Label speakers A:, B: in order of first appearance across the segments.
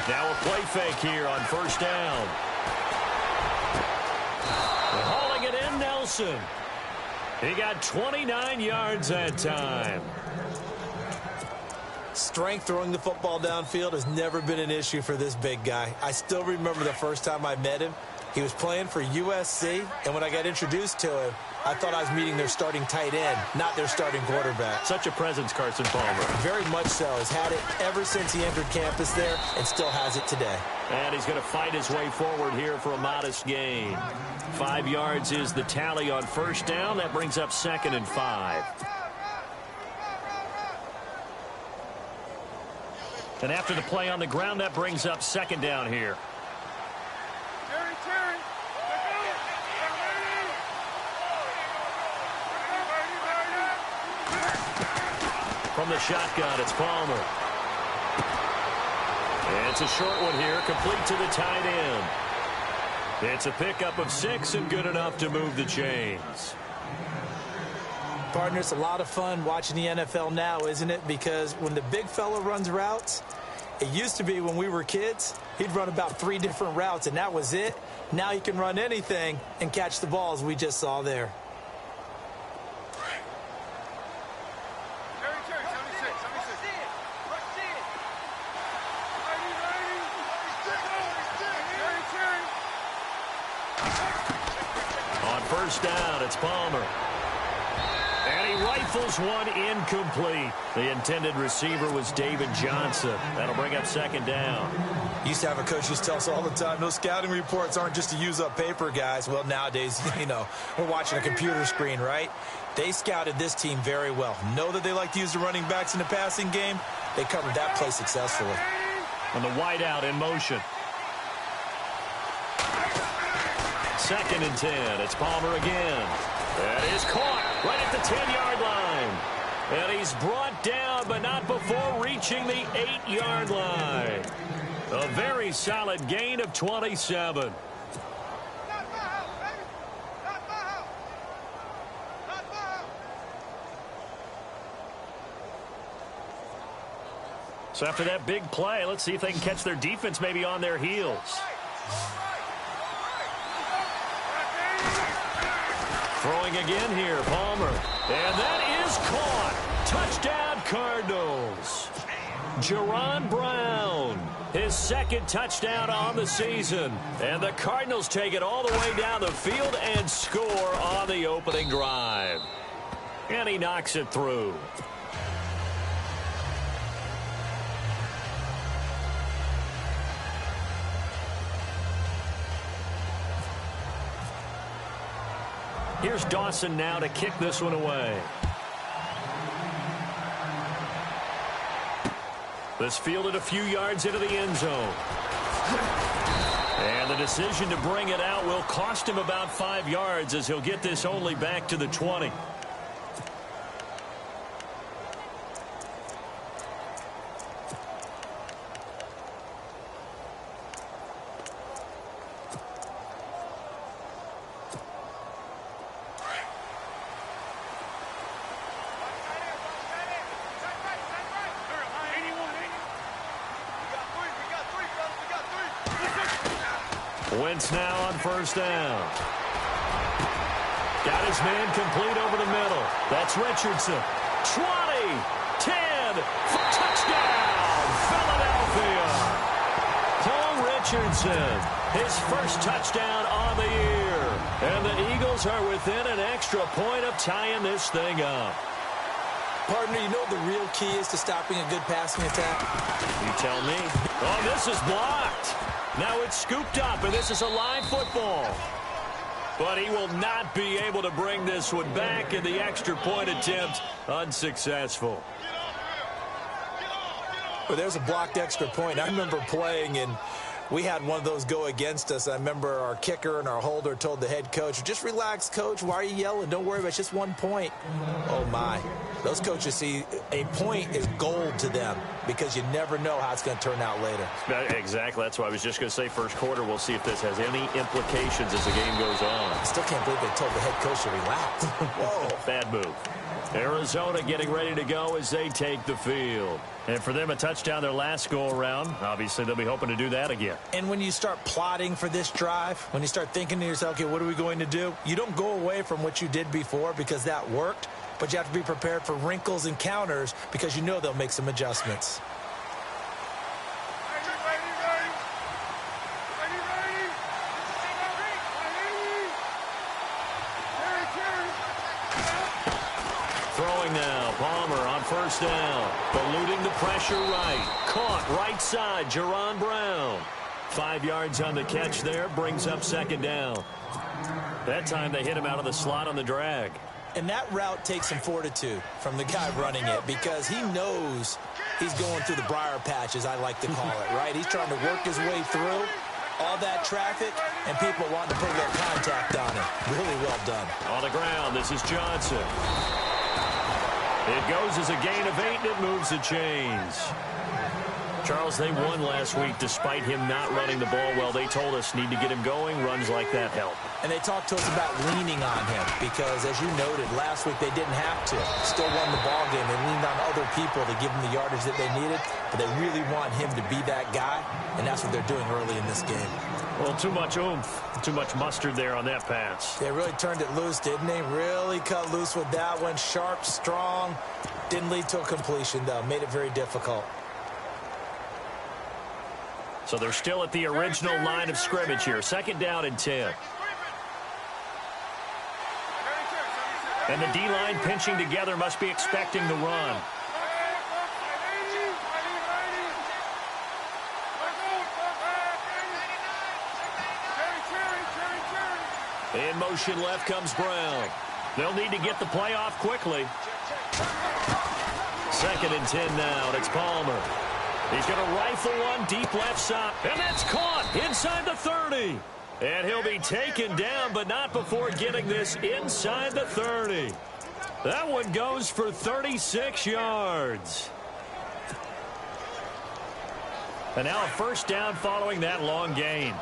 A: Now a play fake here on first down. Hauling it in, Nelson. He got 29 yards that time.
B: Strength throwing the football downfield has never been an issue for this big guy. I still remember the first time I met him. He was playing for USC, and when I got introduced to him, I thought I was meeting their starting tight end, not their starting quarterback.
A: Such a presence, Carson Palmer.
B: Very much so. Has had it ever since he entered campus there and still has it today.
A: And he's going to fight his way forward here for a modest gain. 5 yards is the tally on first down. That brings up 2nd and 5. And after the play on the ground, that brings up 2nd down here. From the shotgun, it's Palmer. And it's a short one here, complete to the tight end. It's a pickup of 6 and good enough to move the chains.
B: Partner, it's a lot of fun watching the NFL now, isn't it? Because when the big fella runs routes, it used to be when we were kids, he'd run about 3 different routes, and that was it. Now he can run anything and catch the balls we just saw there.
A: On first down, it's Palmer. And he rifles one incomplete. The intended receiver was David Johnson. That'll bring up 2nd down.
B: Used to have a coach used to tell us all the time, those scouting reports aren't just to use up paper, guys. Well, nowadays, we're watching a computer screen, right? They scouted this team very well. Know that they like to use the running backs in the passing game. They covered that play successfully.
A: And the wideout in motion. 2nd and 10. It's Palmer again. That is caught right at the 10-yard line. And he's brought down, but not before reaching the 8-yard line. A very solid gain of 27. So after that big play, let's see if they can catch their defense maybe on their heels. Throwing again here, Palmer. And that is caught. Touchdown, Cardinals. Jerron Brown, his 2nd touchdown on the season. And the Cardinals take it all the way down the field and score on the opening drive. And he knocks it through. Here's Dawson now to kick this one away. This fielded a few yards into the end zone. And the decision to bring it out will cost him about 5 yards as he'll get this only back to the 20. Wentz now on first down. Got his man complete over the middle. That's Richardson. 20, 10, touchdown, Philadelphia. Paul Richardson, his first touchdown on the year. And the Eagles are within an extra point of tying this thing up.
B: Partner, you know the real key is to stopping a good passing attack?
A: You tell me. Oh, this is blocked. Now it's scooped up, and this is a live football. But he will not be able to bring this one back, in the extra point attempt unsuccessful.
B: Well, there's a blocked extra point. I remember playing, and we had one of those go against us. I remember our kicker and our holder told the head coach, just relax, coach. Why are you yelling? Don't worry about it. It's just 1 point. Oh, my. Those coaches see a point is gold to them because you never know how it's going to turn out later.
A: Exactly. That's why I was just going to say first quarter. We'll see if this has any implications as the game goes on.
B: I still can't believe they told the head coach to relax. Whoa.
A: Bad move. Arizona getting ready to go as they take the field. And for them, a touchdown their last go-around. Obviously, they'll be hoping to do that again.
B: And when you start plotting for this drive, when you start thinking to yourself, okay, what are we going to do? You don't go away from what you did before because that worked, but you have to be prepared for wrinkles and counters because you know they'll make some adjustments.
A: Throwing now, Palmer on first down. Eluding the pressure right. Caught right side, Jaron Brown. 5 yards on the catch there, brings up second down. That time they hit him out of the slot on the drag.
B: And that route takes some fortitude from the guy running it because he knows he's going through the briar patch, as I like to call it, right? He's trying to work his way through all that traffic and people wanting to put a little contact on him. Really well done.
A: On the ground, this is Johnson. It goes as a gain of 8, and it moves the chains. Charles, they won last week despite him not running the ball well. They told us need to get him going. Runs like that help.
B: And they talked to us about leaning on him because, as you noted, last week they didn't have to. Still won the ball game. They leaned on other people to give them the yardage that they needed, but they really want him to be that guy, and that's what they're doing early in this game.
A: Well, too much oomph, too much mustard there on that pass.
B: They really turned it loose, didn't they? Really cut loose with that one. Sharp, strong. Didn't lead to a completion, though. Made it very difficult.
A: So they're still at the original line of scrimmage here. Second down and 10. And the D-line pinching together must be expecting the run. In motion left comes Brown. They'll need to get the play off quickly. Second and 10 now, and it's Palmer. He's going to rifle one deep left side, and that's caught inside the 30. And he'll be taken down, but not before getting this inside the 30. That one goes for 36 yards. And now a first down following that long gain.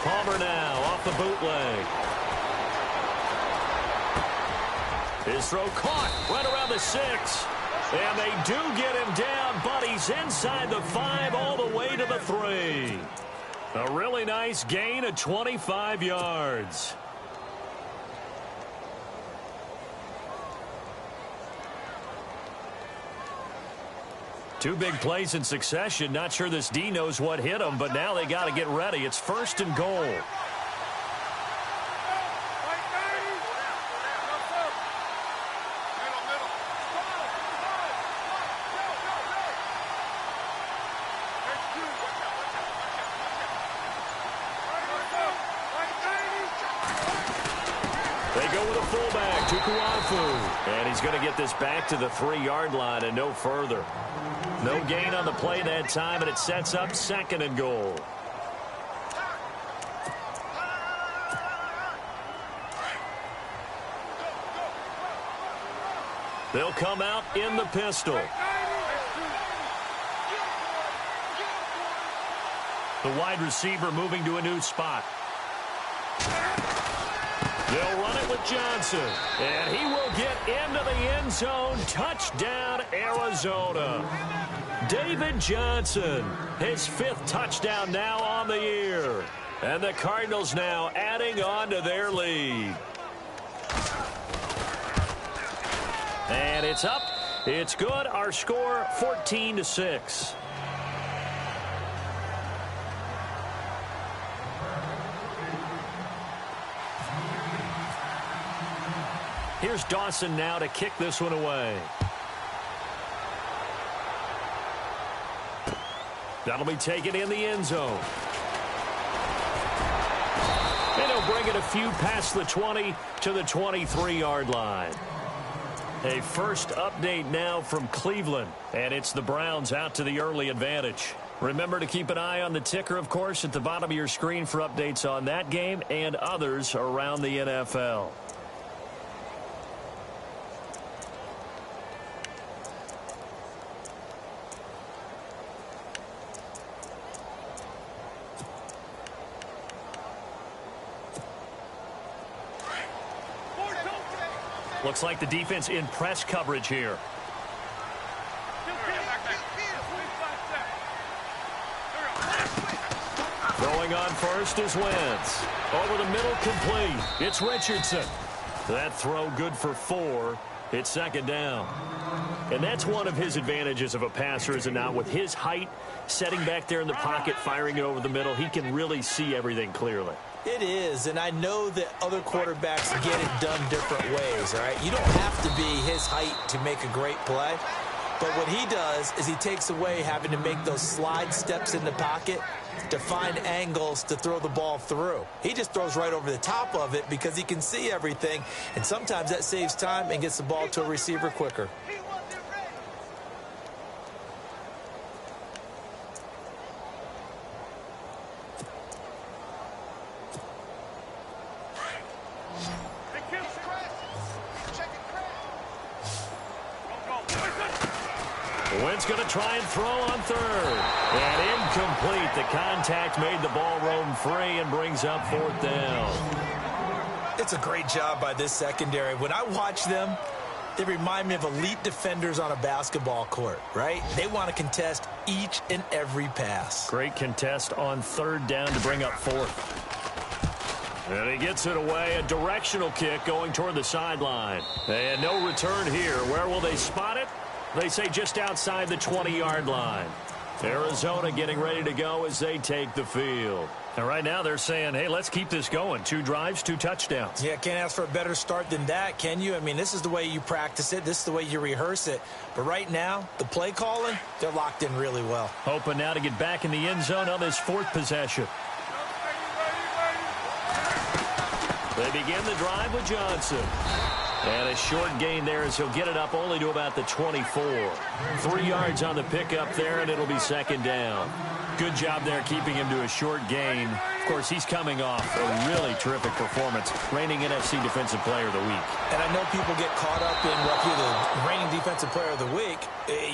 A: Palmer now off the bootleg. His throw caught right around the 6. And they do get him down, but he's inside the 5 all the way to the 3. A really nice gain of 25 yards. Two big plays in succession. Not sure this D knows what hit him, but now they got to get ready. It's first and goal. They go with a fullback, Tukuafu. And he's going to get this back to the 3-yard line and no further. No gain on the play that time, and it sets up second and goal. They'll come out in the pistol. The wide receiver moving to a new spot. They'll run it with Johnson, and he will get into the end zone. Touchdown, Arizona. David Johnson, his 5th touchdown now on the year. And the Cardinals now adding on to their lead. And it's up. It's good. Our score, 14-6. Here's Dawson now to kick this one away. That'll be taken in the end zone. And he'll bring it a few past the 20 to the 23-yard line. A first update now from Cleveland, and it's the Browns out to the early advantage. Remember to keep an eye on the ticker, of course, at the bottom of your screen for updates on that game and others around the NFL. Looks like the defense in press coverage here. Throwing on first is Wentz. Over the middle, complete. It's Richardson. That throw good for 4. It's second down. And that's one of his advantages of a passer, is it not? With his height, setting back there in the pocket, firing it over the middle, he can really see everything clearly.
B: It is, and I know that other quarterbacks get it done different ways, all right? You don't have to be his height to make a great play. But what he does is he takes away having to make those slide steps in the pocket to find angles to throw the ball through. He just throws right over the top of it because he can see everything, and sometimes that saves time and gets the ball to a receiver quicker.
A: Wentz going to try and throw on third. And incomplete. The contact made the ball roam free and brings up fourth down.
B: It's a great job by this secondary. When I watch them, they remind me of elite defenders on a basketball court, right? They want to contest each and every pass.
A: Great contest on third down to bring up fourth. And he gets it away. A directional kick going toward the sideline. And no return here. Where will they spot it? They say just outside the 20-yard line. Arizona getting ready to go as they take the field. And right now they're saying, hey, let's keep this going. 2 drives, 2 touchdowns.
B: Yeah, can't ask for a better start than that, can you? I mean, this is the way you practice it. This is the way you rehearse it. But right now, the play calling, they're locked in really well.
A: Hoping now to get back in the end zone on this 4th possession. They begin the drive with Johnson. And a short gain there as he'll get it up only to about the 24. 3 yards on the pickup there, and it'll be second down. Good job there keeping him to a short gain. Of course, he's coming off a really terrific performance, reigning NFC Defensive Player of the Week.
B: And I know people get caught up in what you're the reigning Defensive Player of the Week.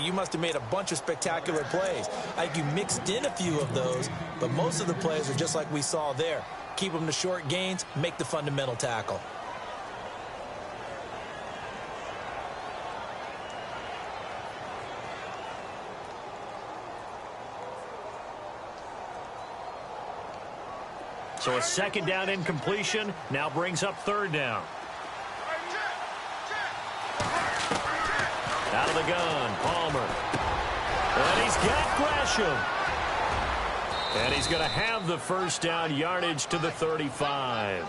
B: You must have made a bunch of spectacular plays. I think you mixed in a few of those, but most of the plays are just like we saw there. Keep them to short gains, make the fundamental tackle.
A: So a second down incompletion now brings up third down. Out of the gun, Palmer. And he's got Gresham. And he's going to have the first down, yardage to the 35.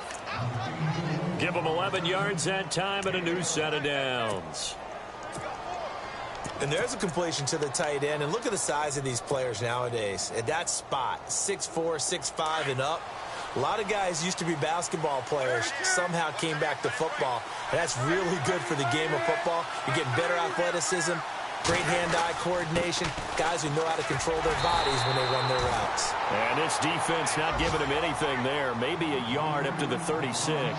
A: Give him 11 yards that time and a new set of downs.
B: And there's a completion to the tight end. And look at the size of these players nowadays. At that spot, 6'4", 6'5", and up. A lot of guys used to be basketball players, somehow came back to football. And that's really good for the game of football. You're getting better athleticism, great hand-eye coordination, guys who know how to control their bodies when they run their routes.
A: And this defense not giving him anything there. Maybe a yard up to the 36.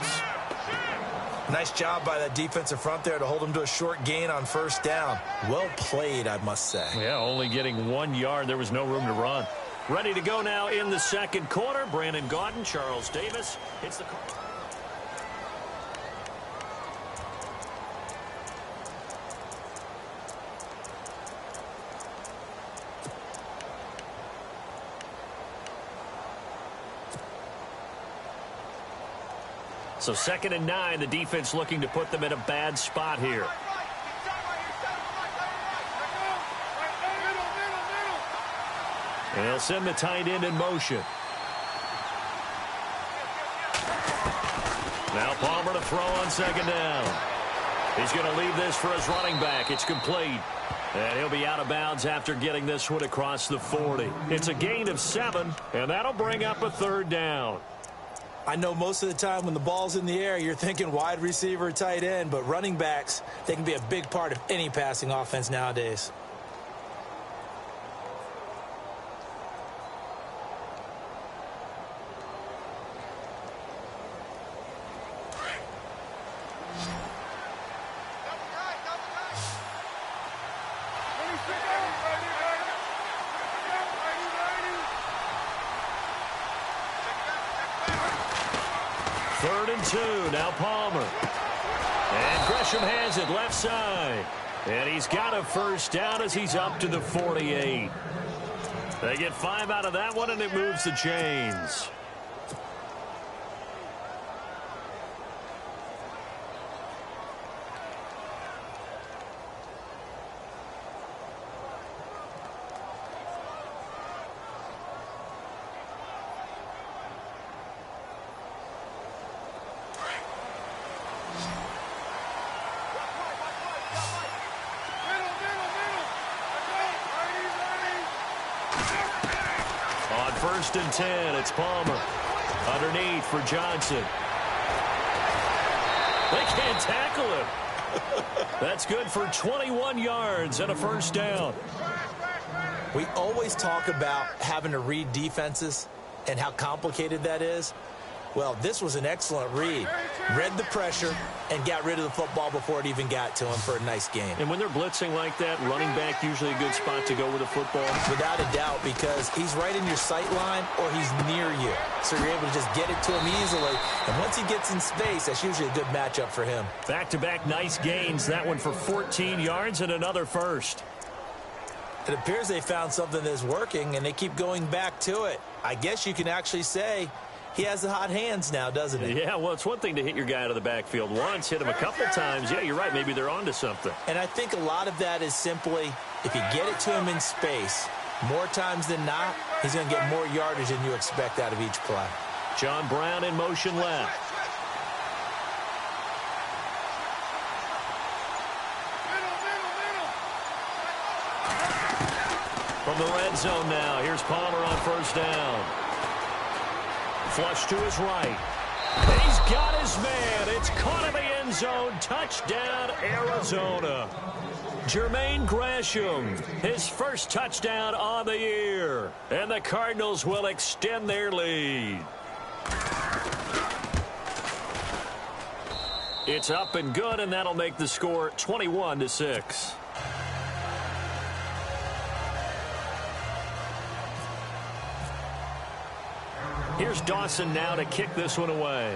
B: Nice job by that defensive front there to hold him to a short gain on first down. Well played, I must say.
A: Yeah, only getting 1 yard. There was no room to run. Ready to go now in the second quarter. Brandon Gaudin, Charles Davis. It's the call. So 2nd and 9, the defense looking to put them in a bad spot here. And they'll send the tight end in motion. Now Palmer to throw on second down. He's going to leave this for his running back. It's complete. And he'll be out of bounds after getting this one across the 40. It's a gain of 7, and that'll bring up a third down.
B: I know most of the time when the ball's in the air, you're thinking wide receiver, tight end, but running backs, they can be a big part of any passing offense nowadays.
A: Third and 2. Now Palmer. And Gresham has it left side. And he's got a first down as he's up to the 48. They get 5 out of that one, and it moves the chains. First and 10, it's Palmer. Underneath for Johnson. They can't tackle him. That's good for 21 yards and a first down.
B: We always talk about having to read defenses and how complicated that is. Well, this was an excellent read. Read the pressure and got rid of the football before it even got to him for a nice game.
A: And when they're blitzing like that, running back usually a good spot to go with the football?
B: Without a doubt, because he's right in your sight line or he's near you. So you're able to just get it to him easily. And once he gets in space, that's usually a good matchup for him.
A: Back-to-back nice gains. That one for 14 yards and another first.
B: It appears they found something that's working, and they keep going back to it. I guess you can actually say he has the hot hands now, doesn't he?
A: Yeah, well, it's one thing to hit your guy out of the backfield once, hit him a couple times. Yeah, you're right. Maybe they're onto something.
B: And I think a lot of that is simply if you get it to him in space, more times than not, he's going to get more yardage than you expect out of each play.
A: John Brown in motion left. From the red zone now, here's Palmer on first down. Flush to his right. He's got his man. It's caught in the end zone. Touchdown, Arizona. Jermaine Gresham, his first touchdown on the year. And the Cardinals will extend their lead. It's up and good, and that'll make the score 21-6. Here's Dawson now to kick this one away.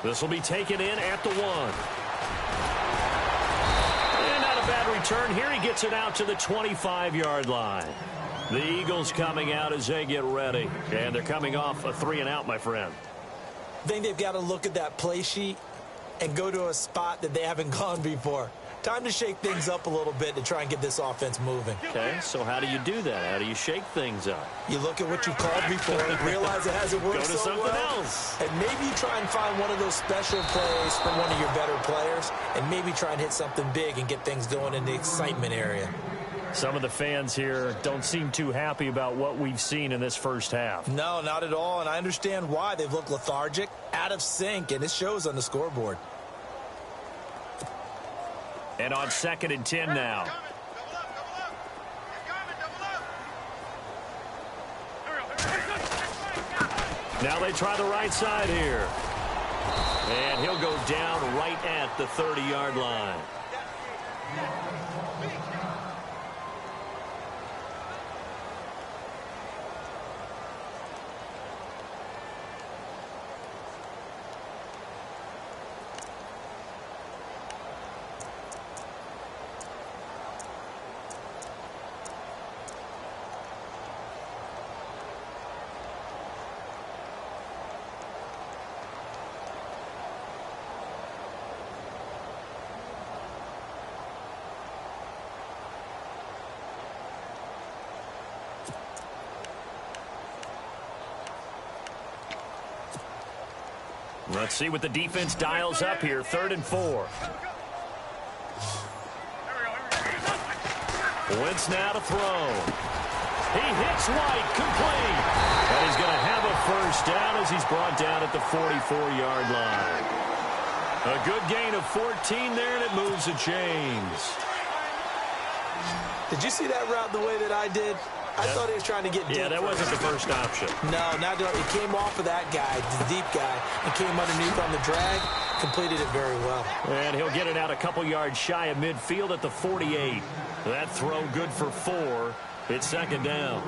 A: This will be taken in at the 1. And not a bad return here. He gets it out to the 25-yard line. The Eagles coming out as they get ready. And they're coming off a 3-and-out, my friend.
B: I think they've got to look at that play sheet and go to a spot that they haven't gone before. Time to shake things up a little bit to try and get this offense moving.
A: Okay, so how do you do that? How do you shake things up?
B: You look at what you called before, realize it hasn't worked
A: so well. Go to something else.
B: And maybe you try and find one of those special plays from one of your better players, and maybe try and hit something big and get things going in the excitement area.
A: Some of the fans here don't seem too happy about what we've seen in this first half.
B: No, not at all, and I understand why. They've looked lethargic, out of sync, and it shows on the scoreboard.
A: And on 2nd and 10 now. Now they try the right side here. And he'll go down right at the 30-yard line. Let's see what the defense dials up here. 3rd and 4. Wentz now to throw. He hits White, complete. And he's going to have a first down as he's brought down at the 44-yard line. A good gain of 14 there, and it moves the chains.
B: Did you see that route the way that I did? I thought he was trying to get deep.
A: Yeah, that wasn't the first option.
B: No, not doing it. He came off of that guy, the deep guy, and came underneath on the drag, completed it very well.
A: And he'll get it out a couple yards shy of midfield at the 48. That throw good for 4. It's 2nd down.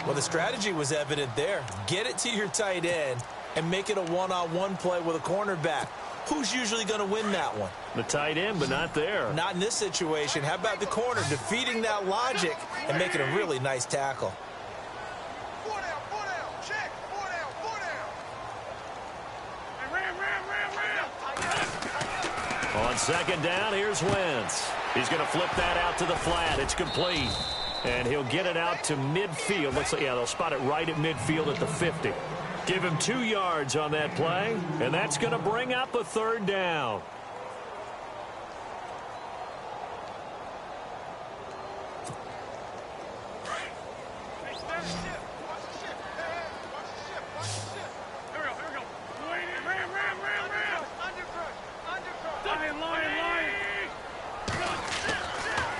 B: Well, the strategy was evident there. Get it to your tight end, and make it a one-on-one play with a cornerback. Who's usually going to win that one?
A: The tight end, but not there.
B: Not in this situation. How about the corner defeating that logic and making a really nice tackle?
A: On second down, here's Wentz. He's going to flip that out to the flat. It's complete. And he'll get it out to midfield. Looks like, yeah, they'll spot it right at midfield at the 50. Give him 2 yards on that play, and that's going to bring up a third down.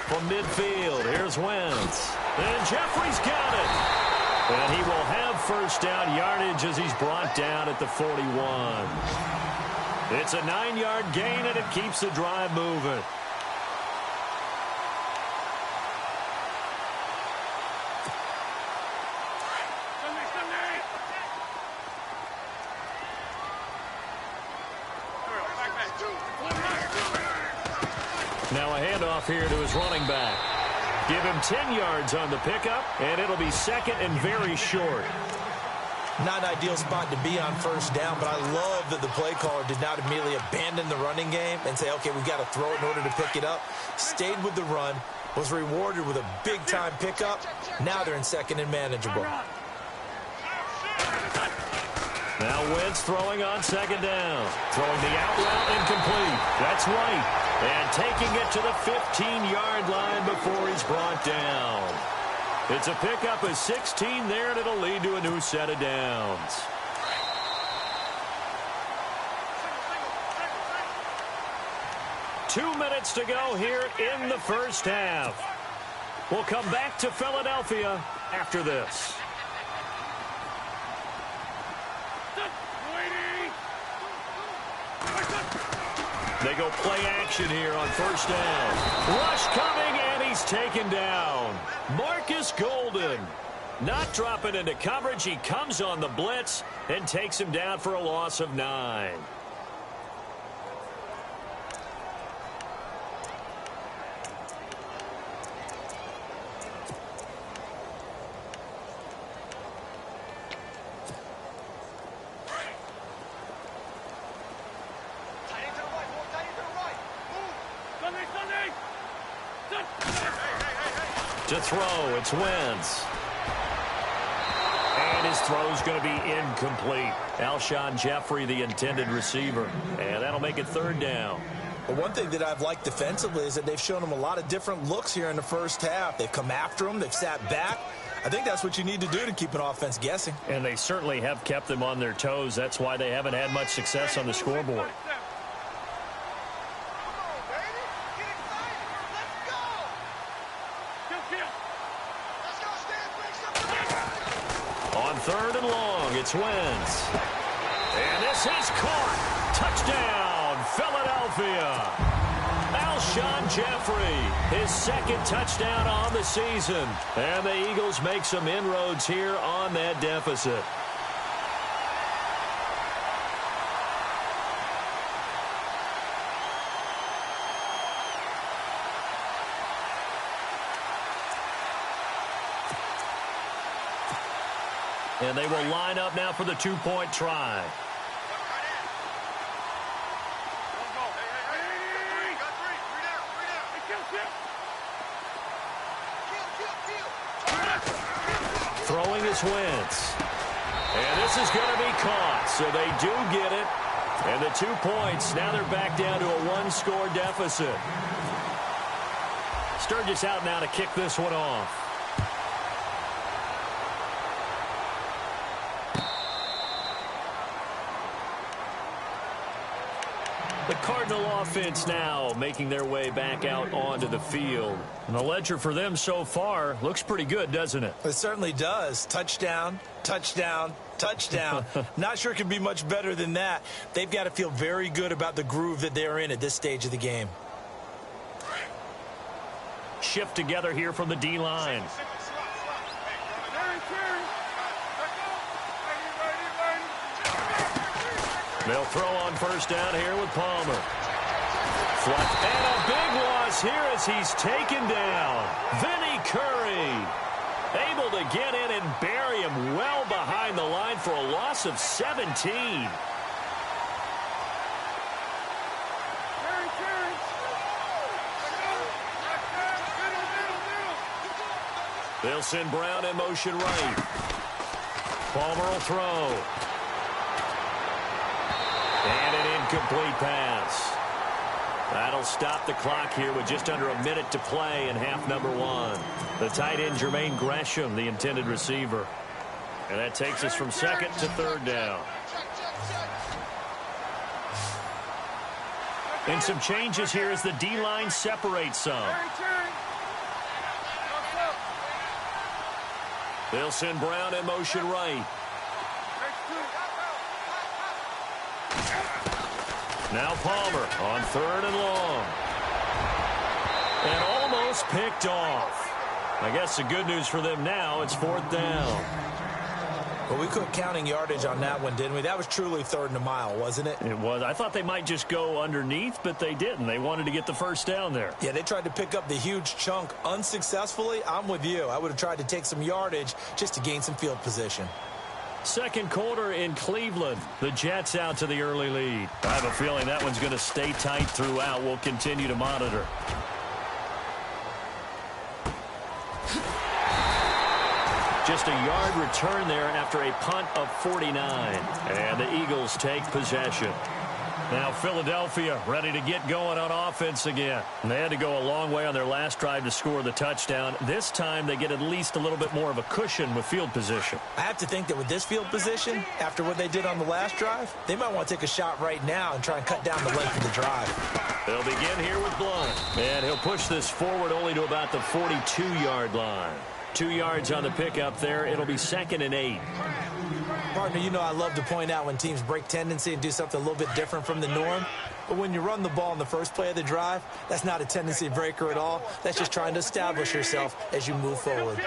A: From midfield, here's Wentz. And Jeffrey's got it. And he will have first down yardage as he's brought down at the 41. It's a 9-yard gain, and it keeps the drive moving. Now a handoff here to his running back. Give him 10 yards on the pickup, and it'll be second and very short.
B: Not an ideal spot to be on first down, but I love that the play caller did not immediately abandon the running game and say, okay, we've got to throw it in order to pick it up. Stayed with the run, was rewarded with a big-time pickup. Now they're in second and manageable.
A: Now Wentz throwing on second down. Throwing the out route incomplete. That's right. And taking it to the 15-yard line before he's brought down. It's a pickup of 16 there, and it'll lead to a new set of downs. Two minutes to go here in the first half. We'll come back to Philadelphia after this. They go play action here on first down. Rush coming, and he's taken down. Marcus Golden not dropping into coverage. He comes on the blitz and takes him down for a loss of 9. To throw, it's Wentz. And his throw's going to be incomplete. Alshon Jeffrey, the intended receiver. And that'll make it third down.
B: But one thing that I've liked defensively is that they've shown him a lot of different looks here in the first half. They've come after him. They've sat back. I think that's what you need to do to keep an offense guessing.
A: And they certainly have kept them on their toes. That's why they haven't had much success on the scoreboard. On third and long, it's Wentz. And this is caught. Touchdown, Philadelphia. Alshon Jeffrey, his second touchdown on the season. And the Eagles make some inroads here on that deficit. And they will line up now for the two-point try. Throwing is Wentz. And this is going to be caught, so they do get it. And the 2 points, now they're back down to a one-score deficit. Sturgis out now to kick this one off. The Cardinal offense now making their way back out onto the field. And the ledger for them so far looks pretty good, doesn't it?
B: It certainly does. Touchdown, touchdown, touchdown. Not sure it can be much better than that. They've got to feel very good about the groove that they're in at this stage of the game.
A: Shift together here from the D-line. They'll throw on first down here with Palmer. And a big loss here as he's taken down. Vinny Curry able to get in and bury him well behind the line for a loss of 17. They'll send Brown in motion right. Palmer will throw. And an incomplete pass. That'll stop the clock here with just under a minute to play in half number one. The tight end, Jermaine Gresham, the intended receiver. And that takes us from second to third down. And some changes here as the D-line separates some. They'll send Brown in motion right. Now Palmer on third and long. And almost picked off. I guess the good news for them now, it's fourth down.
B: Well, we quit counting yardage on that one, didn't we? That was truly third and a mile, wasn't it?
A: It was. I thought they might just go underneath, but they didn't. They wanted to get the first down there.
B: Yeah, they tried to pick up the huge chunk unsuccessfully. I'm with you. I would have tried to take some yardage just to gain some field position.
A: Second quarter in Cleveland. The Jets out to the early lead. I have a feeling that one's going to stay tight throughout. We'll continue to monitor. Just a yard return there after a punt of 49. And the Eagles take possession. Now Philadelphia ready to get going on offense again. And they had to go a long way on their last drive to score the touchdown. This time they get at least a little bit more of a cushion with field position.
B: I have to think that with this field position, after what they did on the last drive, they might want to take a shot right now and try and cut down the length of the drive.
A: They'll begin here with Blunt. And he'll push this forward only to about the 42-yard line. 2 yards on the pickup there. It'll be 2nd and 8.
B: Partner, you know I love to point out when teams break tendency and do something a little bit different from the norm. But when you run the ball in the first play of the drive, that's not a tendency breaker at all. That's just trying to establish yourself as you move forward.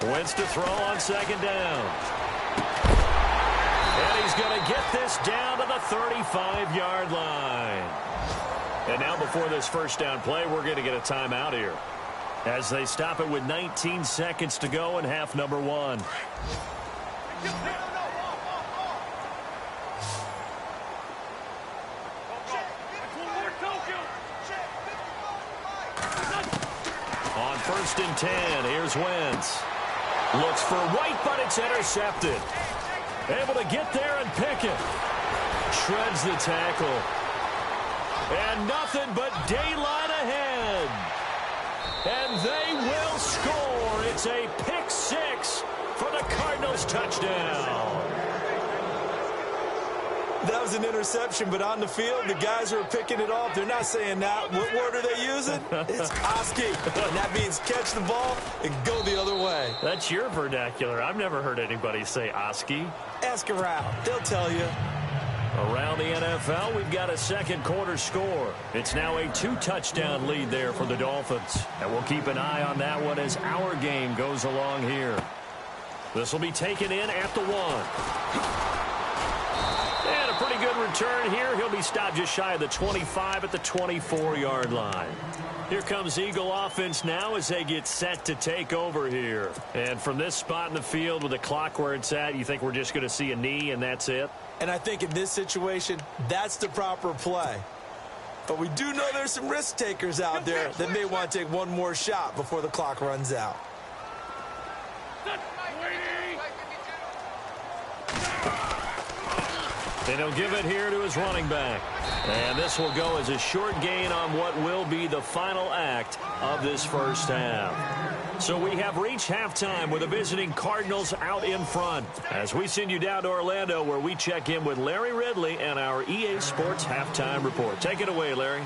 A: Wentz to throw on second down. And he's going to get this down to the 35-yard line. And now before this first down play, we're going to get a timeout here, as they stop it with 19 seconds to go in half number one. On 1st and 10, here's Wentz. Looks for White, but it's intercepted. Able to get there and pick it. Shreds the tackle. And nothing but daylight ahead. And they will score. It's a pick six for the Cardinals touchdown.
B: That was an interception, but on the field, the guys who are picking it off, they're not saying that. What word are they using? It's Oski. And that means catch the ball and go the other way.
A: That's your vernacular. I've never heard anybody say Oski.
B: Ask around. They'll tell you.
A: Around the NFL, we've got a second quarter score. It's now a 2-touchdown lead there for the Dolphins. And we'll keep an eye on that one as our game goes along here. This will be taken in at the 1. And a pretty good return here. He'll be stopped just shy of the 25 at the 24-yard line. Here comes Eagle offense now as they get set to take over here. And from this spot in the field with the clock where it's at, you think we're just going to see a knee and that's it?
B: And I think in this situation, that's the proper play. But we do know there's some risk takers out there that may want to take one more shot before the clock runs out.
A: And he'll give it here to his running back. And this will go as a short gain on what will be the final act of this first half. So we have reached halftime with the visiting Cardinals out in front, as we send you down to Orlando, where we check in with Larry Ridley and our EA Sports Halftime Report. Take it away, Larry.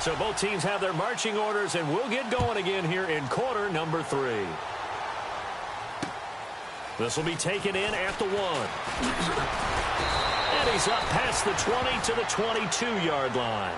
A: So both teams have their marching orders, and we'll get going again here in quarter number 3. This will be taken in at the 1. And he's up past the 20 to the 22-yard line.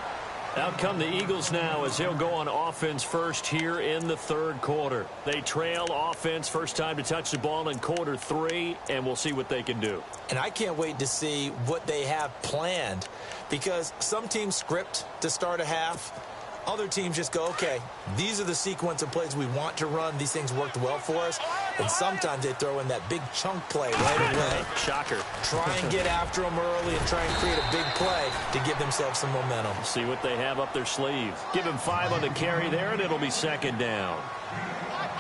A: Out come the Eagles now as they'll go on offense first here in the third quarter. They trail offense first time to touch the ball in quarter 3, and we'll see what they can do.
B: And I can't wait to see what they have planned, because some teams script to start a half. Other teams just go, okay, these are the sequence of plays we want to run. These things worked well for us. And sometimes they throw in that big chunk play right away.
A: Shocker.
B: Try and get after them early and try and create a big play to give themselves some momentum.
A: See what they have up their sleeve. Give him 5 on the carry there, and it'll be second down.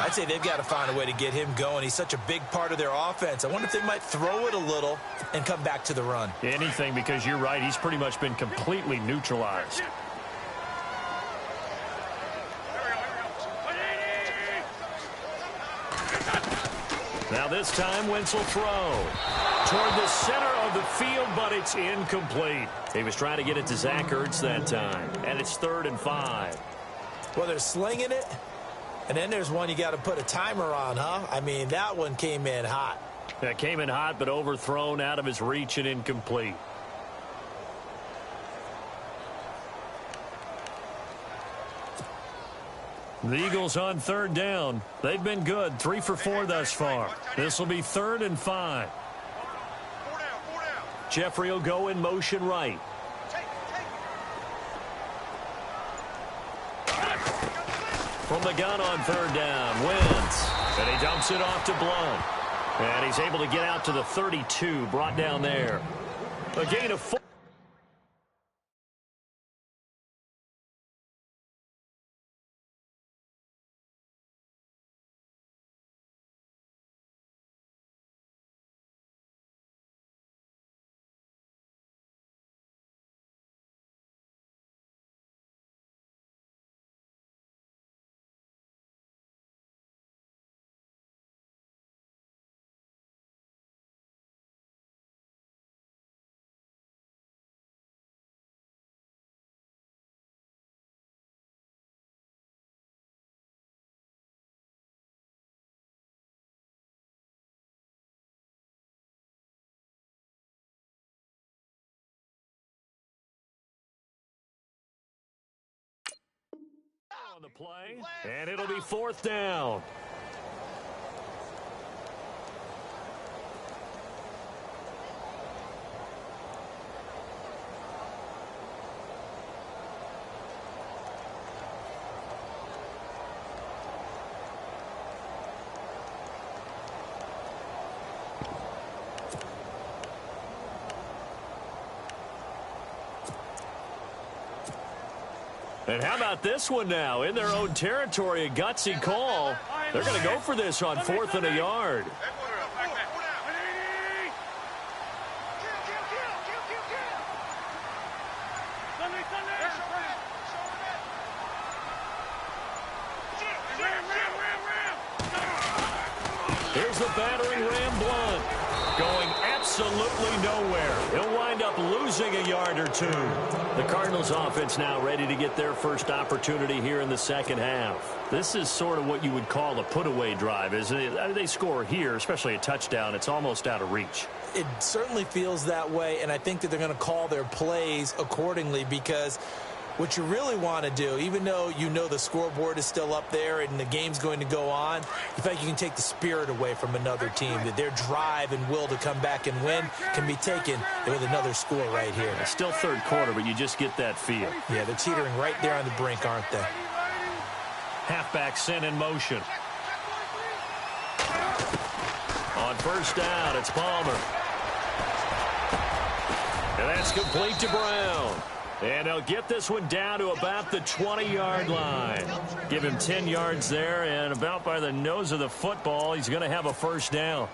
B: I'd say they've got to find a way to get him going. He's such a big part of their offense. I wonder if they might throw it a little and come back to the run.
A: Anything, because you're right. He's pretty much been completely neutralized. Now this time, Wentz will throw toward the center of the field, but it's incomplete. He was trying to get it to Zach Ertz that time, and it's 3rd and 5.
B: Well, they're slinging it, and then there's one you got to put a timer on, huh? I mean, that one came in hot.
A: That came in hot, but overthrown out of his reach and incomplete. The Eagles on 3rd down. They've been good, 3 for 4 thus far. This will be 3rd and 5. Jeffrey will go in motion right. From the gun on 3rd down, Wentz. And he dumps it off to Blount. And he's able to get out to the 32, brought down there. A gain of 4. On the play, and it'll be 4th down. And how about this one now? In their own territory, a gutsy call. They're going to go for this on 4th and a yard. Here's the battering ram, Blount, going absolutely nowhere. He'll wind up losing a yard or 2. The Cardinals offense now ready to get their first opportunity here in the second half. This is sort of what you would call a put-away drive, isn't it? They score here, especially a touchdown. It's almost out of reach.
B: It certainly feels that way, and I think that they're going to call their plays accordingly, because what you really want to do, even though you know the scoreboard is still up there and the game's going to go on, you think you can take the spirit away from another team, that their drive and will to come back and win can be taken with another score right here.
A: It's still 3rd quarter, but you just get that feel.
B: Yeah, they're teetering right there on the brink, aren't they?
A: Halfback sent in motion. On 1st down, it's Palmer. And that's complete to Brown. And they'll get this one down to about the 20-yard line. Give him 10 yards there, and about by the nose of the football, he's going to have a 1st down.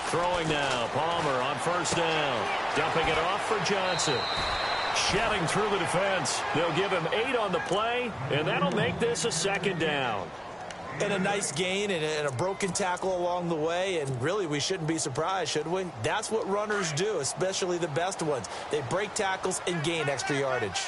A: Throwing now, Palmer on 1st down. Dumping it off for Johnson. Shedding through the defense. They'll give him 8 on the play, and that'll make this a 2nd down.
B: And a nice gain and a broken tackle along the way, and really we shouldn't be surprised, should we? That's what runners do, especially the best ones. They break tackles and gain extra yardage.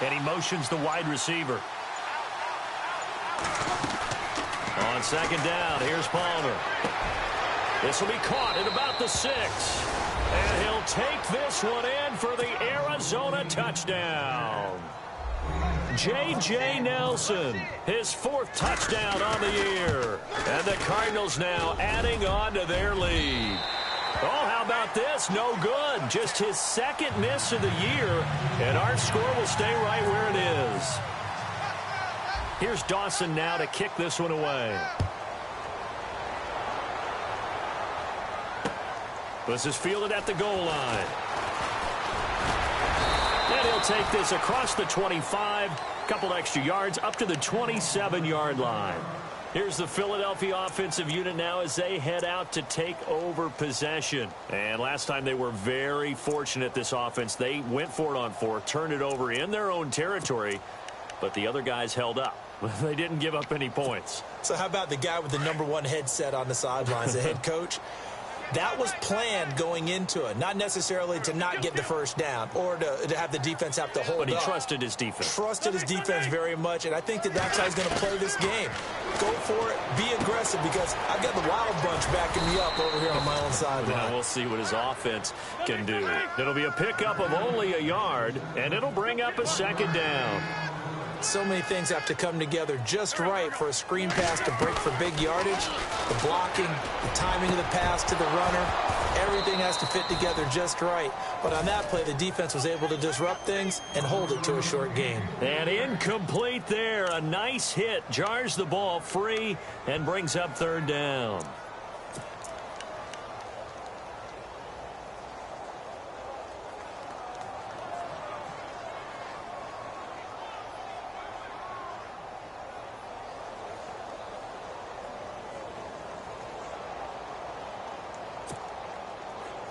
A: And he motions the wide receiver. On second down, here's Palmer. This will be caught at about the 6. And he'll take this one in for the Arizona touchdown. J.J. Nelson, his 4th touchdown on the year. And the Cardinals now adding on to their lead. Oh, how about this? No good. Just his 2nd miss of the year. And our score will stay right where it is. Here's Dawson now to kick this one away. This is fielded at the goal line. And he'll take this across the 25, couple extra yards up to the 27-yard line. Here's the Philadelphia offensive unit now as they head out to take over possession. And last time they were very fortunate, this offense. They went for it on 4, turned it over in their own territory, but the other guys held up. They didn't give up any points.
B: So how about the guy with the #1 headset on the sidelines, the head coach? That was planned going into it, not necessarily to not get the first down or to have the defense have to hold up.
A: But he trusted his defense.
B: Trusted his defense very much, and I think that's how he's going to play this game. Go for it, be aggressive, because I've got the Wild Bunch backing me up over here on my own sideline.
A: Now we'll see what his offense can do. It'll be a pickup of only a yard, and it'll bring up a 2nd down.
B: So many things have to come together just right for a screen pass to break for big yardage. The blocking, the timing of the pass to the runner, everything has to fit together just right. But on that play, the defense was able to disrupt things and hold it to a short gain.
A: And incomplete there. A nice hit. Jars the ball free and brings up 3rd down.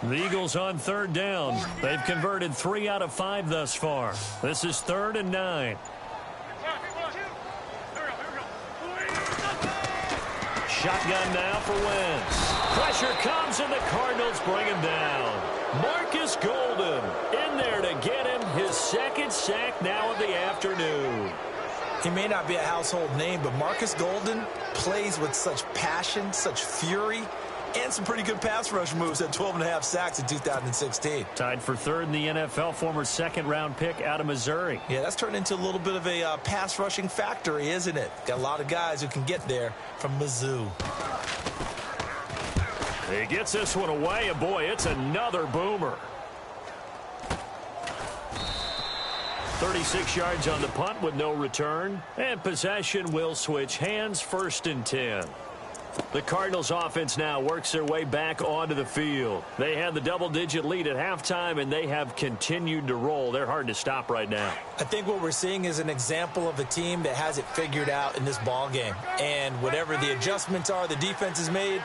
A: The Eagles on 3rd down. They've converted 3 out of 5 thus far. This is 3rd and 9. Shotgun now for Wentz. Pressure comes and the Cardinals bring him down. Marcus Golden in there to get him his 2nd sack now of the afternoon.
B: He may not be a household name, but Marcus Golden plays with such passion, such fury, and some pretty good pass rush moves at 12.5 sacks in 2016.
A: Tied for 3rd in the NFL, former 2nd-round pick out of Missouri.
B: Yeah, that's turned into a little bit of a pass rushing factory, isn't it? Got a lot of guys who can get there from Mizzou.
A: He gets this one away, and boy, it's another boomer. 36 yards on the punt with no return, and possession will switch hands. 1st and 10. The Cardinals offense now works their way back onto the field. They had the double-digit lead at halftime, and they have continued to roll. They're hard to stop right now.
B: I think what we're seeing is an example of a team that has it figured out in this ball game. And whatever the adjustments are the defense has made,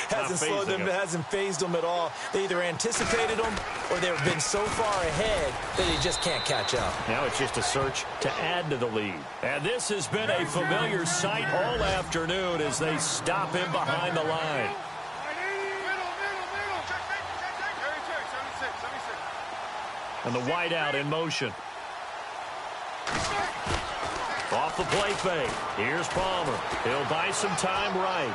B: hasn't slowed them, hasn't phased them at all. They either anticipated them or they've been so far ahead that they just can't catch up.
A: Now it's just a search to add to the lead. And this has been a familiar sight all afternoon as they stop him behind the line. And the wideout in motion. Off the play fake. Here's Palmer. He'll buy some time right.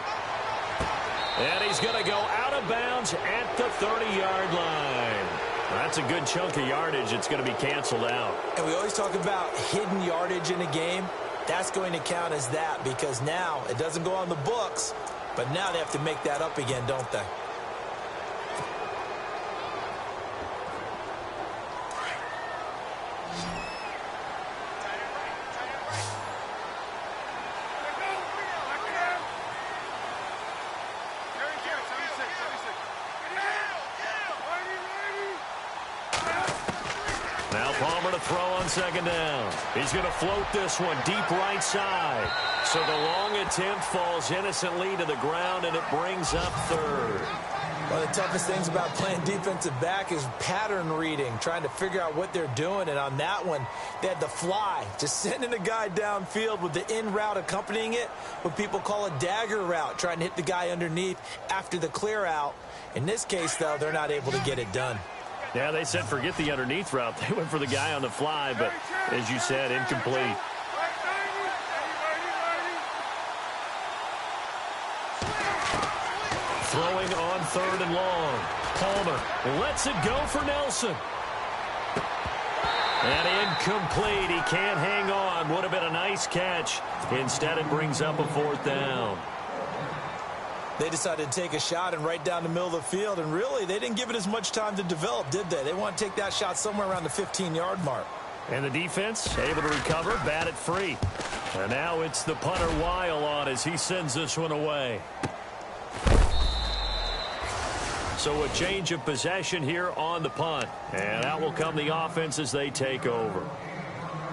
A: And he's going to go out of bounds at the 30-yard line. That's a good chunk of yardage. It's going to be canceled out.
B: And we always talk about hidden yardage in a game. That's going to count as that because now it doesn't go on the books, but now they have to make that up again, don't they?
A: Throw on second down. He's going to float this one deep right side. So the long attempt falls innocently to the ground, and it brings up 3rd.
B: One of the toughest things about playing defensive back is pattern reading, trying to figure out what they're doing. And on that one, they had the fly, just sending a guy downfield with the in route accompanying it, what people call a dagger route, trying to hit the guy underneath after the clear out. In this case, though, they're not able to get it done.
A: Yeah, they said forget the underneath route. They went for the guy on the fly, but as you said, incomplete. Throwing on 3rd and long. Palmer lets it go for Nelson. And incomplete. He can't hang on. Would have been a nice catch. Instead, it brings up a 4th down.
B: They decided to take a shot and right down the middle of the field, and really, they didn't give it as much time to develop, did they? They want to take that shot somewhere around the 15-yard mark.
A: And the defense able to recover, bat it free. And now it's the punter Weil on as he sends this one away. So a change of possession here on the punt. And out will come the offense as they take over.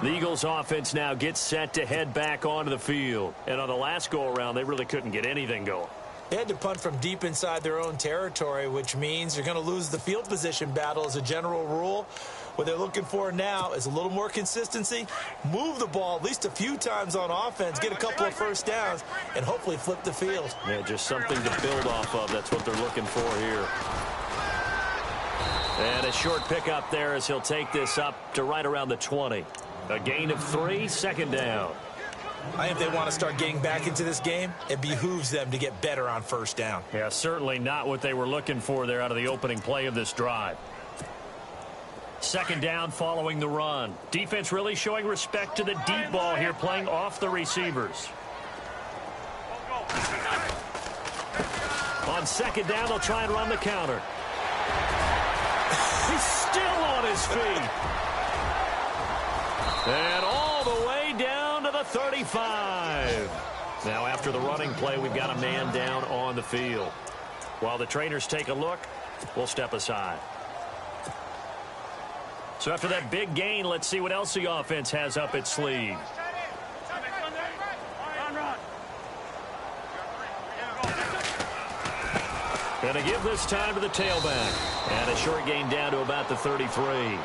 A: The Eagles offense now gets set to head back onto the field. And on the last go-around, they really couldn't get anything going.
B: They had to punt from deep inside their own territory, which means you're going to lose the field position battle as a general rule. What they're looking for now is a little more consistency, move the ball at least a few times on offense, get a couple of first downs, and hopefully flip the field.
A: Yeah, just something to build off of. That's what they're looking for here. And a short pickup there as he'll take this up to right around the 20. A gain of 3, 2nd down.
B: I think if they want to start getting back into this game, it behooves them to get better on 1st down.
A: Yeah, certainly not what they were looking for there out of the opening play of this drive. 2nd down following the run. Defense really showing respect to the deep ball here, playing off the receivers. On 2nd down, they'll try and run the counter. He's still on his feet. And all the way down to the 35. Now after the running play, we've got a man down on the field. While the trainers take a look, we'll step aside. So after that big gain, let's see what else the offense has up its sleeve. Going to give this time to the tailback. And a short gain down to about the 33.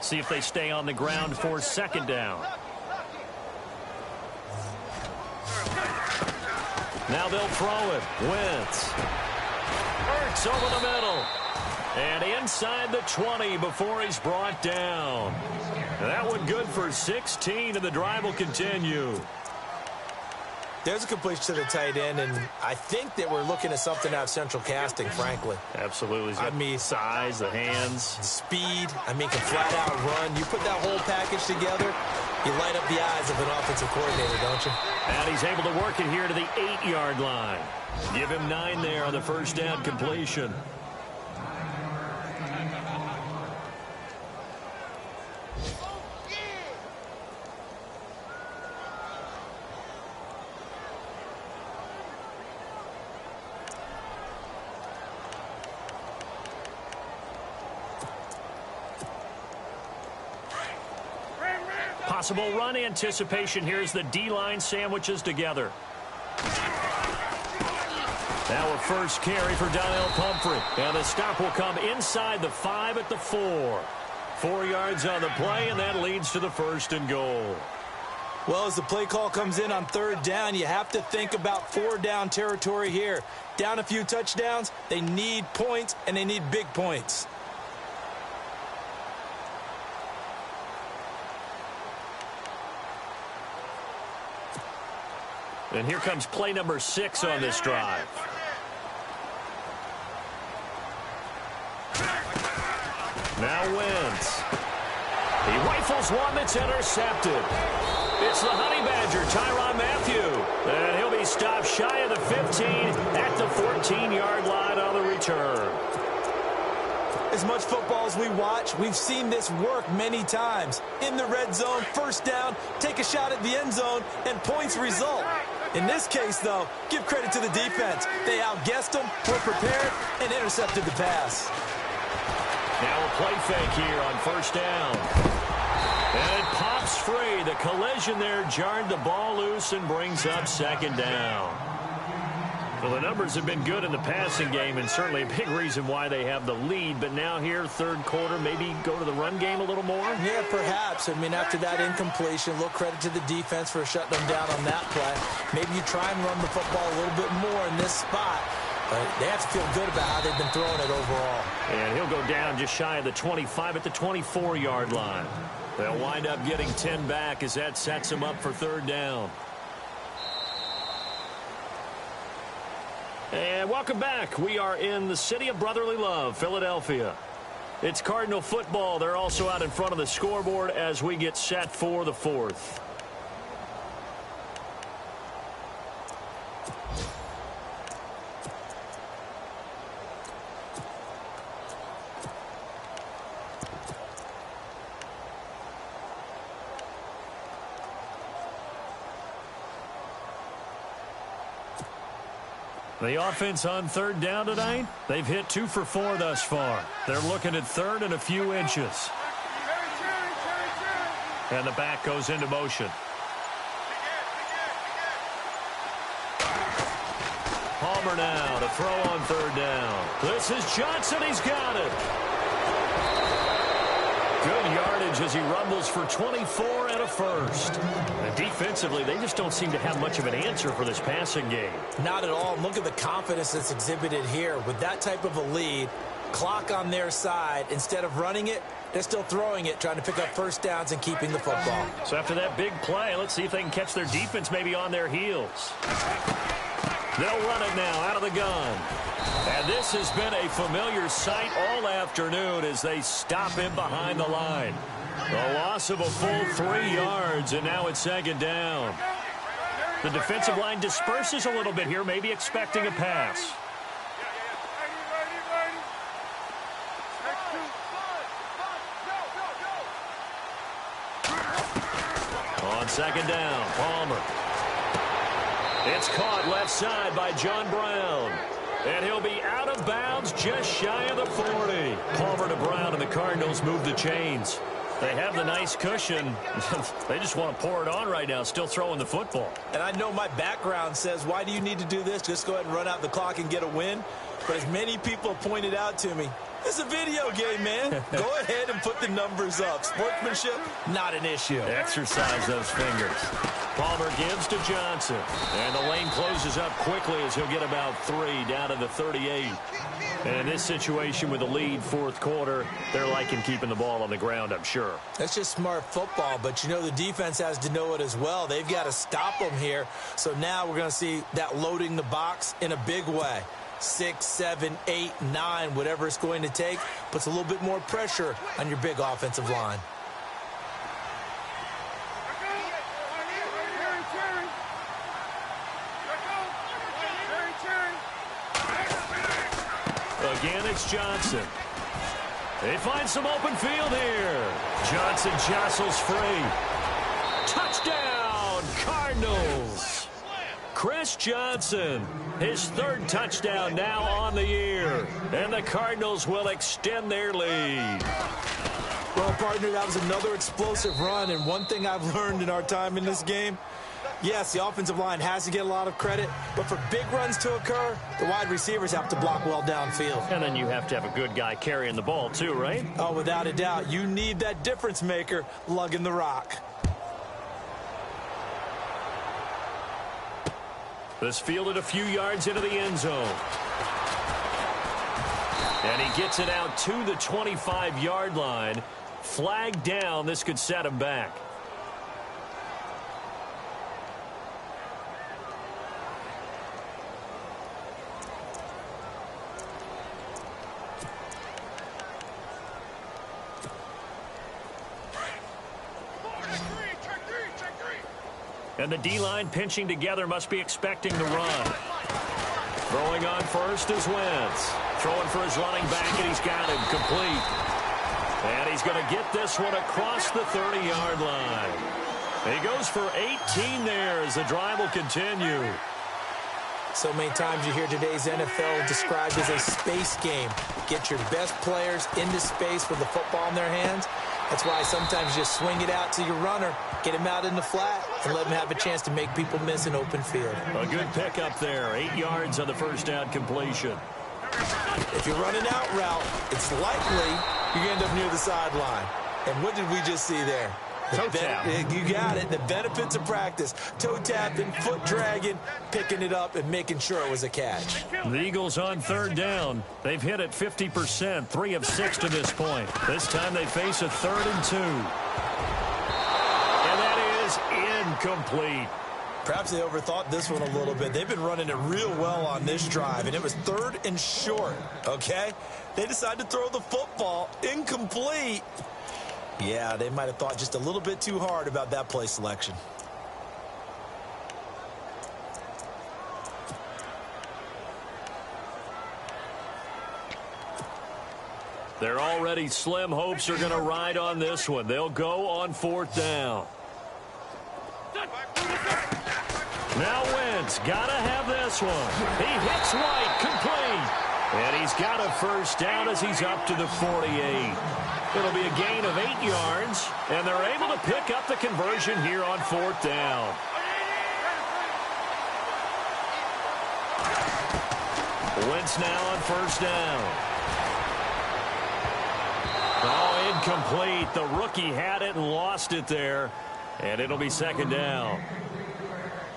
A: See if they stay on the ground for 2nd down. Now they'll throw it. Wentz. Hurts over the middle. And inside the 20 before he's brought down. That one good for 16, and the drive will continue.
B: There's a completion to the tight end, and I think that we're looking at something out of central casting, frankly.
A: Absolutely. I mean, size, the hands.
B: Speed. I mean, can flat out run. You put that whole package together, you light up the eyes of an offensive coordinator, don't you?
A: And he's able to work it here to the 8-yard line. Give him 9 there on the 1st down completion. Possible run anticipation here as the D-line sandwiches together. Now a first carry for Donnell Pumphrey. And the stop will come inside the 5 at the 4. 4 yards on the play, and that leads to the 1st and goal.
B: Well, as the play call comes in on 3rd down, you have to think about 4-down territory here. Down a few touchdowns, they need points, and they need big points.
A: And here comes play number 6 on this drive. Now Wentz. He rifles one that's intercepted. It's the Honey Badger, Tyrann Mathieu. And he'll be stopped shy of the 15 at the 14-yard line on the return.
B: As much football as we watch, we've seen this work many times. In the red zone, 1st down, take a shot at the end zone, and points result. In this case, though, give credit to the defense. They outguessed them, were prepared, and intercepted the pass. Now
A: a play fake here on 1st down. And it pops goes free. The collision there jarred the ball loose and brings up second down. Well, the numbers have been good in the passing game and certainly a big reason why they have the lead. But now here, third quarter, maybe go to the run game a little more?
B: Yeah, perhaps. I mean, after that incompletion, a little credit to the defense for shutting them down on that play. Maybe you try and run the football a little bit more in this spot. But they have to feel good about how they've been throwing it overall.
A: And he'll go down just shy of the 25 at the 24-yard line. They'll wind up getting 10 back as that sets them up for third down. And welcome back. We are in the city of brotherly love, Philadelphia. It's Cardinal football. They're also out in front of the scoreboard as we get set for the fourth. The offense on third down tonight, they've hit 2 for 4 thus far. They're looking at third and a few inches. And the back goes into motion. Palmer now to throw on third down. This is Johnson. He's got it. Good yardage as he rumbles for 24 and a first. And defensively, they just don't seem to have much of an answer for this passing game.
B: Not at all. Look at the confidence that's exhibited here. With that type of a lead, clock on their side, instead of running it, they're still throwing it, trying to pick up first downs and keeping the football.
A: So after that big play, let's see if they can catch their defense maybe on their heels. They'll run it now out of the gun. And this has been a familiar sight all afternoon as they stop him behind the line. A loss of a full 3 yards, and now it's second down. The defensive line disperses a little bit here, maybe expecting a pass. On second down, Palmer. It's caught left side by John Brown. And he'll be out of bounds just shy of the 40. Palmer to Brown, and the Cardinals move the chains. They have the nice cushion. They just want to pour it on right now, still throwing the football.
B: And I know my background says, why do you need to do this? Just go ahead and run out the clock and get a win. But as many people pointed out to me, it's a video game, man. Go ahead and put the numbers up. Sportsmanship, not an issue.
A: Exercise those fingers. Palmer gives to Johnson. And the lane closes up quickly as he'll get about 3 down to the 38. And in this situation with the lead, fourth quarter, they're liking keeping the ball on the ground, I'm sure.
B: That's just smart football, but you know the defense has to know it as well. They've got to stop them here. So now we're going to see that loading the box in a big way. 6, 7, 8, 9, whatever it's going to take, puts a little bit more pressure on your big offensive line.
A: Again, it's Johnson. They find some open field here. Johnson jostles free. Touchdown, Cardinals. Chris Johnson, his third touchdown now on the year. And the Cardinals will extend their lead.
B: Well, partner, that was another explosive run. And one thing I've learned in our time in this game, yes, the offensive line has to get a lot of credit, but for big runs to occur, the wide receivers have to block well downfield.
A: And then you have to have a good guy carrying the ball too, right?
B: Oh, without a doubt. You need that difference maker lugging the rock.
A: This fielded a few yards into the end zone. And he gets it out to the 25-yard line. Flag down. This could set him back. And the D-line pinching together, must be expecting the run. Throwing on first is Wentz. Throwing for his running back, and he's got him complete. And he's going to get this one across the 30-yard line. He goes for 18 there as the drive will continue.
B: So many times you hear today's NFL described as a space game. Get your best players into space with the football in their hands, That's why sometimes you just swing it out to your runner, get him out in the flat, and let him have a chance to make people miss an open field.
A: A good pickup there. 8 yards on the first down completion.
B: If you're running out route, it's likely you're going to end up near the sideline. And what did we just see there?
A: Toe tap.
B: You got it. The benefits of practice. Toe tapping, foot dragging, picking it up, and making sure it was a catch.
A: The Eagles on third down. They've hit it 50%, 3 of 6 to this point. This time they face a 3rd and 2. And that is incomplete.
B: Perhaps they overthought this one a little bit. They've been running it real well on this drive, and it was 3rd and short, okay? They decided to throw the football incomplete. Yeah, they might have thought just a little bit too hard about that play selection.
A: They're already slim hopes are going to ride on this one. They'll go on 4th down. Now Wentz, gotta have this one. He hits White, complete. And he's got a first down as he's up to the 48. It'll be a gain of 8 yards, and they're able to pick up the conversion here on 4th down. Wentz now on first down. Oh, incomplete. The rookie had it and lost it there, and it'll be 2nd down.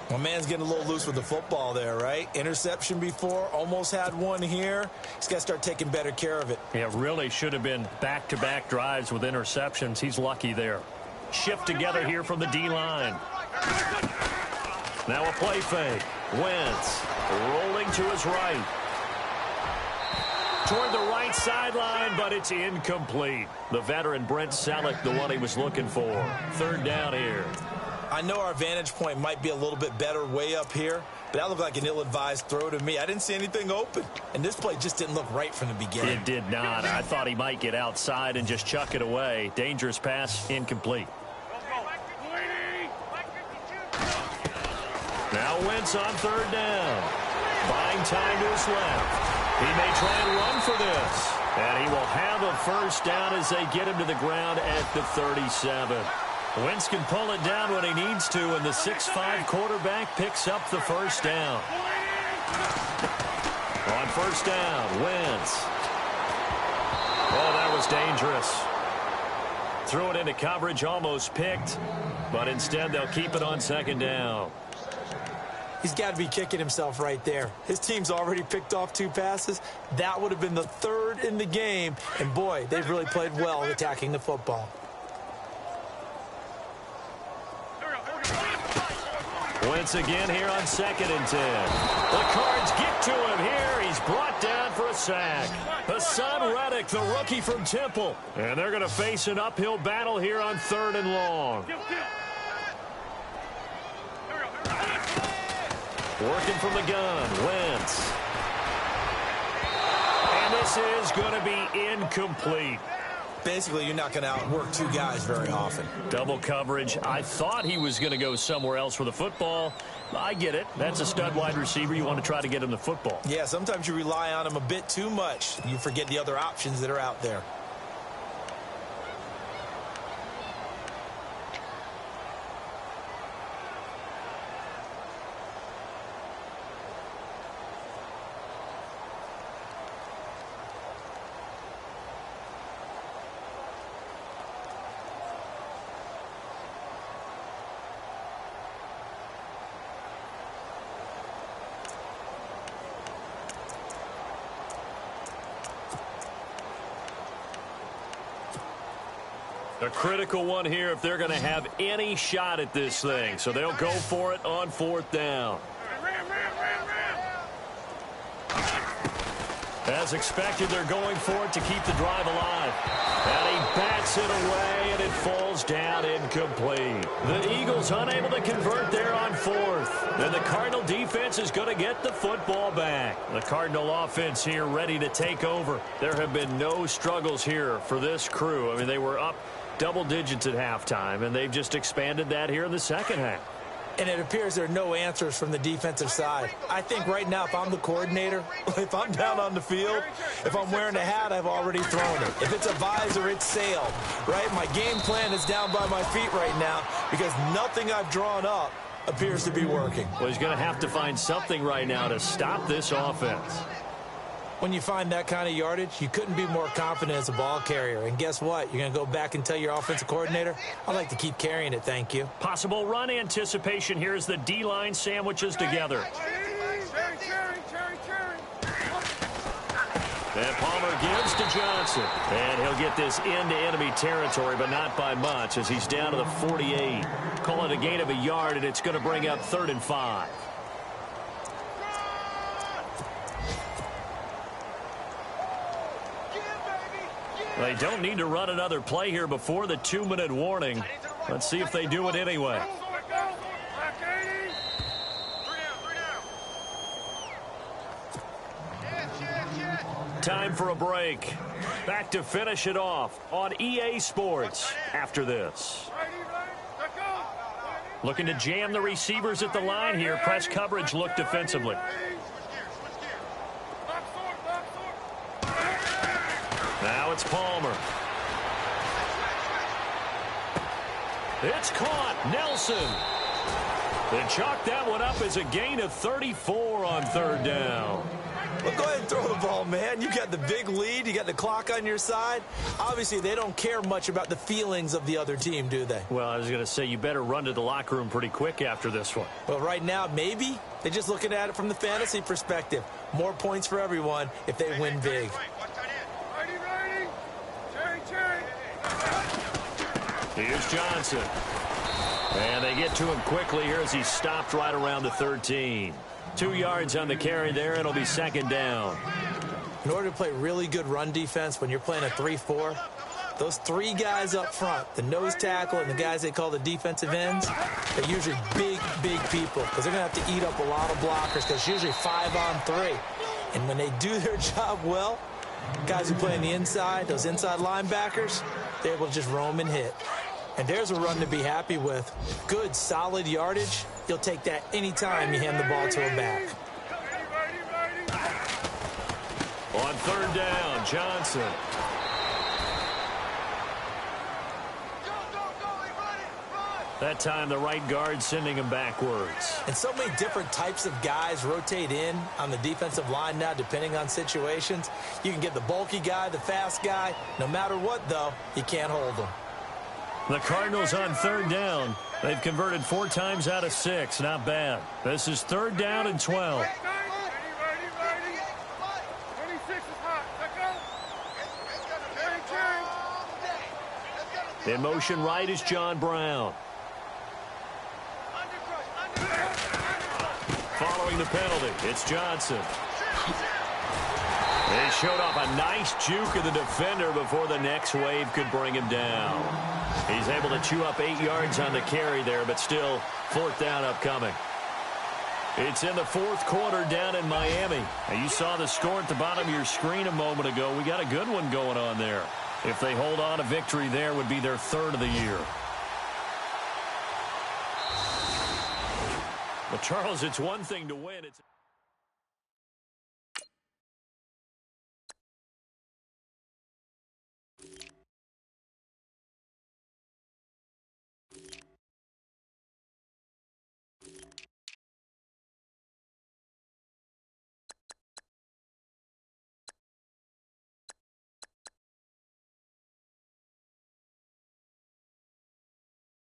B: My man's getting a little loose with the football there, right? Interception before, almost had one here. He's got to start taking better care of it.
A: Yeah, really should have been back-to-back drives with interceptions. He's lucky there. Shift together here from the D-line. Now a play fake. Wentz rolling to his right. Toward the right sideline, but it's incomplete. The veteran Brent Selleck, the one he was looking for. 3rd down here.
B: I know our vantage point might be a little bit better way up here, but that looked like an ill-advised throw to me. I didn't see anything open, and this play just didn't look right from the beginning.
A: It did not. I thought he might get outside and just chuck it away. Dangerous pass, incomplete. Now Wentz on 3rd down. Buying time to his left. He may try and run for this, and he will have a first down as they get him to the ground at the 37. Wentz can pull it down when he needs to, and the 6'5" quarterback picks up the first down. On first down, Wentz. Oh, that was dangerous. Threw it into coverage, almost picked, but instead they'll keep it on 2nd down.
B: He's got to be kicking himself right there. His team's already picked off 2 passes. That would have been the 3rd in the game, and boy, they've really played well attacking the football.
A: Wentz again here on 2nd and 10. The Cards get to him here. He's brought down for a sack. Hassan Reddick, the rookie from Temple. And they're going to face an uphill battle here on 3rd and long. Working from the gun, Wentz. And this is going to be incomplete.
B: Basically, you're not going to outwork 2 guys very often.
A: Double coverage. I thought he was going to go somewhere else for the football. I get it. That's a stud wide receiver. You want to try to get him the football.
B: Yeah, sometimes you rely on him a bit too much. You forget the other options that are out there.
A: A critical one here if they're going to have any shot at this thing. So they'll go for it on 4th down. As expected, they're going for it to keep the drive alive. And he bats it away, and it falls down incomplete. The Eagles unable to convert there on 4th. Then the Cardinal defense is going to get the football back. The Cardinal offense here ready to take over. There have been no struggles here for this crew. I mean, they were up double digits at halftime, and they've just expanded that here in the second half.
B: And it appears there are no answers from the defensive side. I think right now, if I'm the coordinator, if I'm down on the field, if I'm wearing a hat, I've already thrown it. If it's a visor, it's sailed, right? My game plan is down by my feet right now because nothing I've drawn up appears to be working.
A: Well, he's going to have to find something right now to stop this offense.
B: When you find that kind of yardage, you couldn't be more confident as a ball carrier. And guess what? You're going to go back and tell your offensive coordinator, I'd like to keep carrying it, thank you.
A: Possible run anticipation. Here's the D-line sandwiches together. And Palmer gives to Johnson. And he'll get this into enemy territory, but not by much as he's down to the 48. Call it a gain of a yard, and it's going to bring up 3rd and 5. They don't need to run another play here before the 2-minute warning. Let's see if they do it anyway. Time for a break. Back to finish it off on EA Sports after this. Looking to jam the receivers at the line here. Press coverage look defensively. Now it's Palmer. It's caught. Nelson. They chalk that one up as a gain of 34 on 3rd down.
B: Well, go ahead and throw the ball, man. You got the big lead. You got the clock on your side. Obviously, they don't care much about the feelings of the other team, do they?
A: Well, I was going to say you better run to the locker room pretty quick after this one.
B: Well, right now, maybe. They're just looking at it from the fantasy perspective. More points for everyone if they win big.
A: Here's Johnson. And they get to him quickly here as he stopped right around the 13. 2 yards on the carry there. It'll be 2nd down.
B: In order to play really good run defense when you're playing a 3-4, those 3 guys up front, the nose tackle and the guys they call the defensive ends, they're usually big, big people because they're going to have to eat up a lot of blockers because it's usually 5 on 3. And when they do their job well, guys who play on the inside, those inside linebackers, they're able to just roam and hit. And there's a run to be happy with. Good, solid yardage. You'll take that anytime you hand the ball to a back.
A: On 3rd down, Johnson. That time the right guard sending him backwards.
B: And so many different types of guys rotate in on the defensive line now depending on situations. You can get the bulky guy, the fast guy. No matter what, though, you can't hold them.
A: The Cardinals on 3rd down. They've converted 4 times out of 6. Not bad. This is 3rd down and 12. In motion right is John Brown. Following the penalty, it's Johnson. They showed off a nice juke of the defender before the next wave could bring him down. He's able to chew up 8 yards on the carry there, but still 4th down upcoming. It's in the 4th quarter down in Miami. Now, you saw the score at the bottom of your screen a moment ago. We got a good one going on there. If they hold on, a victory there would be their 3rd of the year. Well, Charles, it's one thing to win. It's